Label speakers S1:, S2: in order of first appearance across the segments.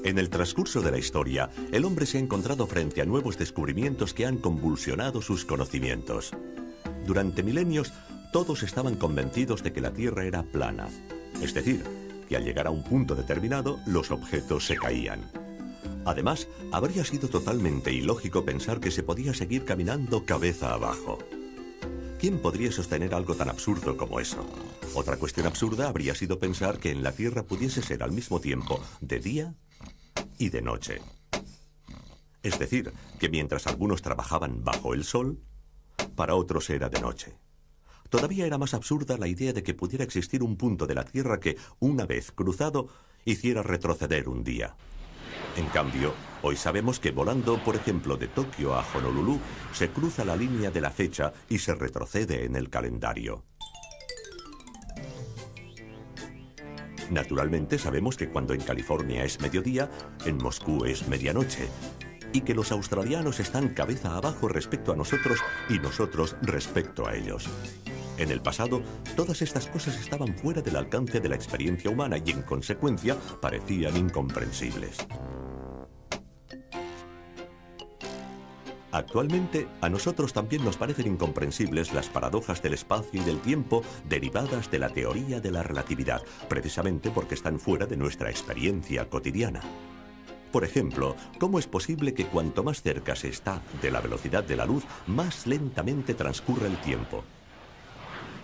S1: En el transcurso de la historia, el hombre se ha encontrado frente a nuevos descubrimientos que han convulsionado sus conocimientos. Durante milenios, todos estaban convencidos de que la Tierra era plana, es decir, que al llegar a un punto determinado, los objetos se caían. Además, habría sido totalmente ilógico pensar que se podía seguir caminando cabeza abajo. ¿Quién podría sostener algo tan absurdo como eso? Otra cuestión absurda habría sido pensar que en la Tierra pudiese ser al mismo tiempo de día y de noche. Es decir, que mientras algunos trabajaban bajo el sol, para otros era de noche. Todavía era más absurda la idea de que pudiera existir un punto de la Tierra que, una vez cruzado, hiciera retroceder un día. En cambio, hoy sabemos que volando, por ejemplo, de Tokio a Honolulu, se cruza la línea de la fecha y se retrocede en el calendario. Naturalmente sabemos que cuando en California es mediodía, en Moscú es medianoche, y que los australianos están cabeza abajo respecto a nosotros y nosotros respecto a ellos. En el pasado, todas estas cosas estaban fuera del alcance de la experiencia humana y, en consecuencia, parecían incomprensibles. Actualmente, a nosotros también nos parecen incomprensibles las paradojas del espacio y del tiempo derivadas de la teoría de la relatividad, precisamente porque están fuera de nuestra experiencia cotidiana. Por ejemplo, ¿cómo es posible que cuanto más cerca se está de la velocidad de la luz, más lentamente transcurre el tiempo?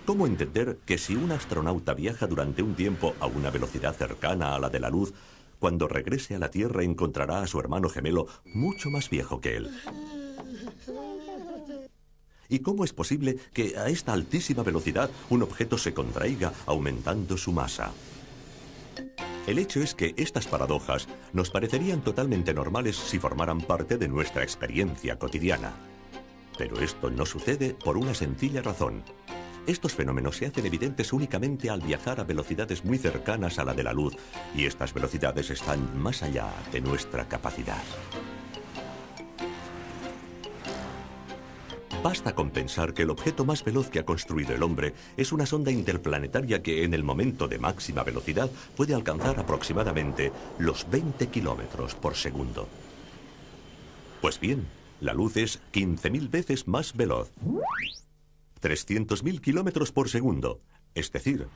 S1: ¿Cómo entender que si un astronauta viaja durante un tiempo a una velocidad cercana a la de la luz, cuando regrese a la Tierra encontrará a su hermano gemelo mucho más viejo que él? ¿Y cómo es posible que a esta altísima velocidad un objeto se contraiga aumentando su masa? El hecho es que estas paradojas nos parecerían totalmente normales si formaran parte de nuestra experiencia cotidiana. Pero esto no sucede por una sencilla razón. Estos fenómenos se hacen evidentes únicamente al viajar a velocidades muy cercanas a la de la luz, y estas velocidades están más allá de nuestra capacidad. Basta con pensar que el objeto más veloz que ha construido el hombre es una sonda interplanetaria que en el momento de máxima velocidad puede alcanzar aproximadamente los 20 kilómetros por segundo. Pues bien, la luz es 15.000 veces más veloz. 300.000 kilómetros por segundo, es decir,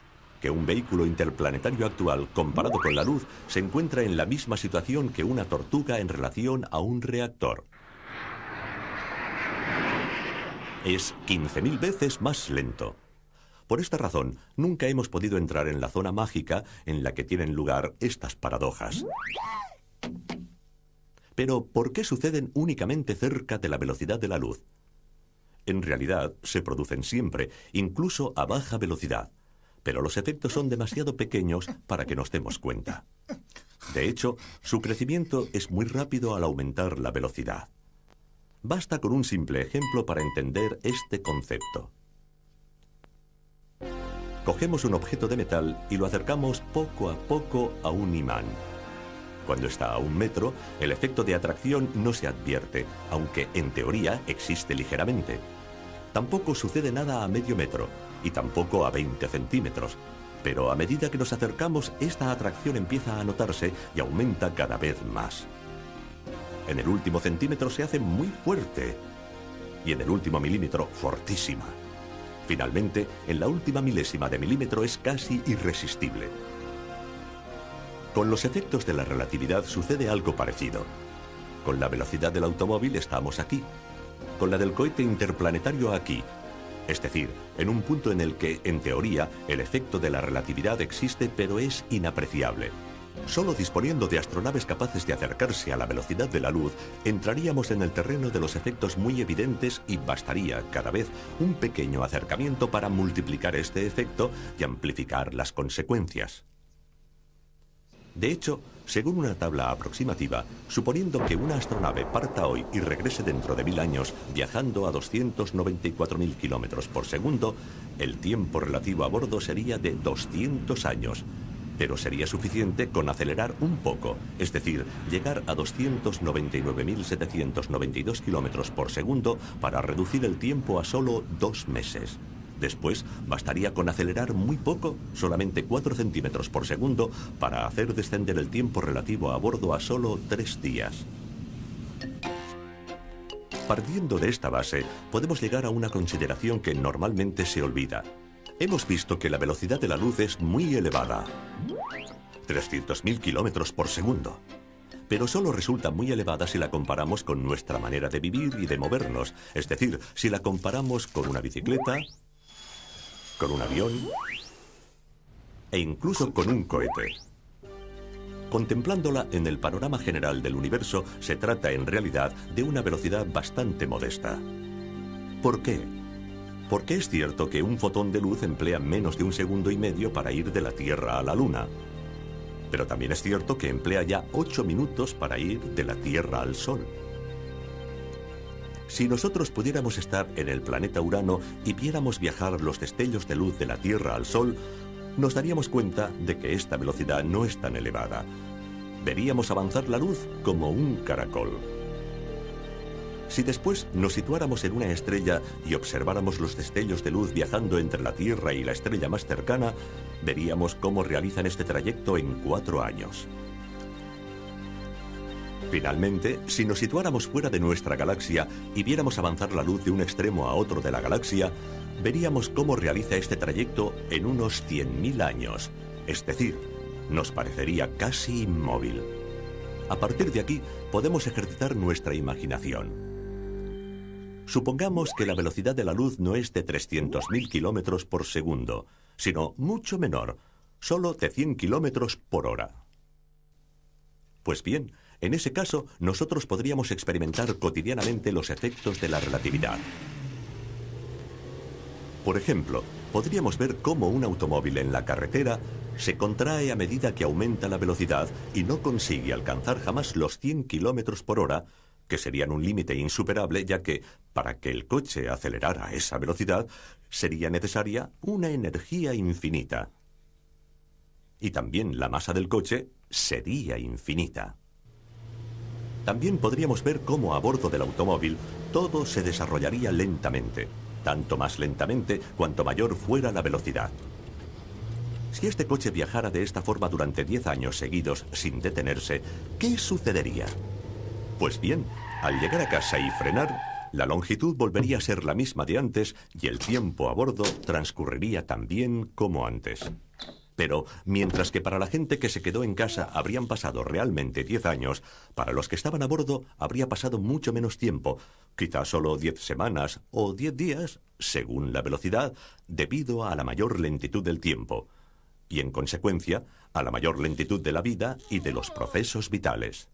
S1: que un vehículo interplanetario actual comparado con la luz se encuentra en la misma situación que una tortuga en relación a un reactor. Es 15.000 veces más lento. Por esta razón, nunca hemos podido entrar en la zona mágica en la que tienen lugar estas paradojas. Pero, ¿por qué suceden únicamente cerca de la velocidad de la luz? En realidad, se producen siempre, incluso a baja velocidad, pero los efectos son demasiado pequeños para que nos demos cuenta. De hecho, su crecimiento es muy rápido al aumentar la velocidad. Basta con un simple ejemplo para entender este concepto. Cogemos un objeto de metal y lo acercamos poco a poco a un imán. Cuando está a 1 metro, el efecto de atracción no se advierte, aunque en teoría existe ligeramente. Tampoco sucede nada a medio metro, y tampoco a 20 centímetros. Pero a medida que nos acercamos, esta atracción empieza a notarse y aumenta cada vez más. En el último centímetro se hace muy fuerte, y en el último milímetro, fortísima. Finalmente, en la última milésima de milímetro es casi irresistible. Con los efectos de la relatividad sucede algo parecido. Con la velocidad del automóvil estamos aquí, con la del cohete interplanetario aquí. Es decir, en un punto en el que, en teoría, el efecto de la relatividad existe pero es inapreciable. Solo disponiendo de astronaves capaces de acercarse a la velocidad de la luz, entraríamos en el terreno de los efectos muy evidentes y bastaría cada vez un pequeño acercamiento para multiplicar este efecto y amplificar las consecuencias. De hecho, según una tabla aproximativa, suponiendo que una astronave parta hoy y regrese dentro de 1000 años viajando a 294.000 kilómetros por segundo, el tiempo relativo a bordo sería de 200 años. Pero sería suficiente con acelerar un poco, es decir, llegar a 299.792 kilómetros por segundo para reducir el tiempo a solo 2 meses. Después, bastaría con acelerar muy poco, solamente 4 centímetros por segundo, para hacer descender el tiempo relativo a bordo a solo 3 días. Partiendo de esta base, podemos llegar a una consideración que normalmente se olvida. Hemos visto que la velocidad de la luz es muy elevada, 300.000 kilómetros por segundo. Pero solo resulta muy elevada si la comparamos con nuestra manera de vivir y de movernos. Es decir, si la comparamos con una bicicleta, con un avión e incluso con un cohete. Contemplándola en el panorama general del universo, se trata en realidad de una velocidad bastante modesta. ¿Por qué? Porque es cierto que un fotón de luz emplea menos de 1,5 segundos para ir de la Tierra a la Luna. Pero también es cierto que emplea ya 8 minutos para ir de la Tierra al Sol. Si nosotros pudiéramos estar en el planeta Urano y viéramos viajar los destellos de luz de la Tierra al Sol, nos daríamos cuenta de que esta velocidad no es tan elevada. Veríamos avanzar la luz como un caracol. Si después nos situáramos en una estrella y observáramos los destellos de luz viajando entre la Tierra y la estrella más cercana, veríamos cómo realizan este trayecto en 4 años. Finalmente, si nos situáramos fuera de nuestra galaxia y viéramos avanzar la luz de un extremo a otro de la galaxia, veríamos cómo realiza este trayecto en unos 100.000 años. Es decir, nos parecería casi inmóvil. A partir de aquí, podemos ejercitar nuestra imaginación. Supongamos que la velocidad de la luz no es de 300.000 kilómetros por segundo, sino mucho menor, solo de 100 kilómetros por hora. Pues bien, en ese caso, nosotros podríamos experimentar cotidianamente los efectos de la relatividad. Por ejemplo, podríamos ver cómo un automóvil en la carretera se contrae a medida que aumenta la velocidad y no consigue alcanzar jamás los 100 kilómetros por hora, que serían un límite insuperable, ya que, para que el coche acelerara a esa velocidad, sería necesaria una energía infinita. Y también la masa del coche sería infinita. También podríamos ver cómo a bordo del automóvil todo se desarrollaría lentamente, tanto más lentamente cuanto mayor fuera la velocidad. Si este coche viajara de esta forma durante 10 años seguidos sin detenerse, ¿qué sucedería? Pues bien, al llegar a casa y frenar, la longitud volvería a ser la misma de antes y el tiempo a bordo transcurriría tan bien como antes. Pero, mientras que para la gente que se quedó en casa habrían pasado realmente 10 años, para los que estaban a bordo habría pasado mucho menos tiempo, quizá solo 10 semanas o 10 días, según la velocidad, debido a la mayor lentitud del tiempo, y en consecuencia, a la mayor lentitud de la vida y de los procesos vitales.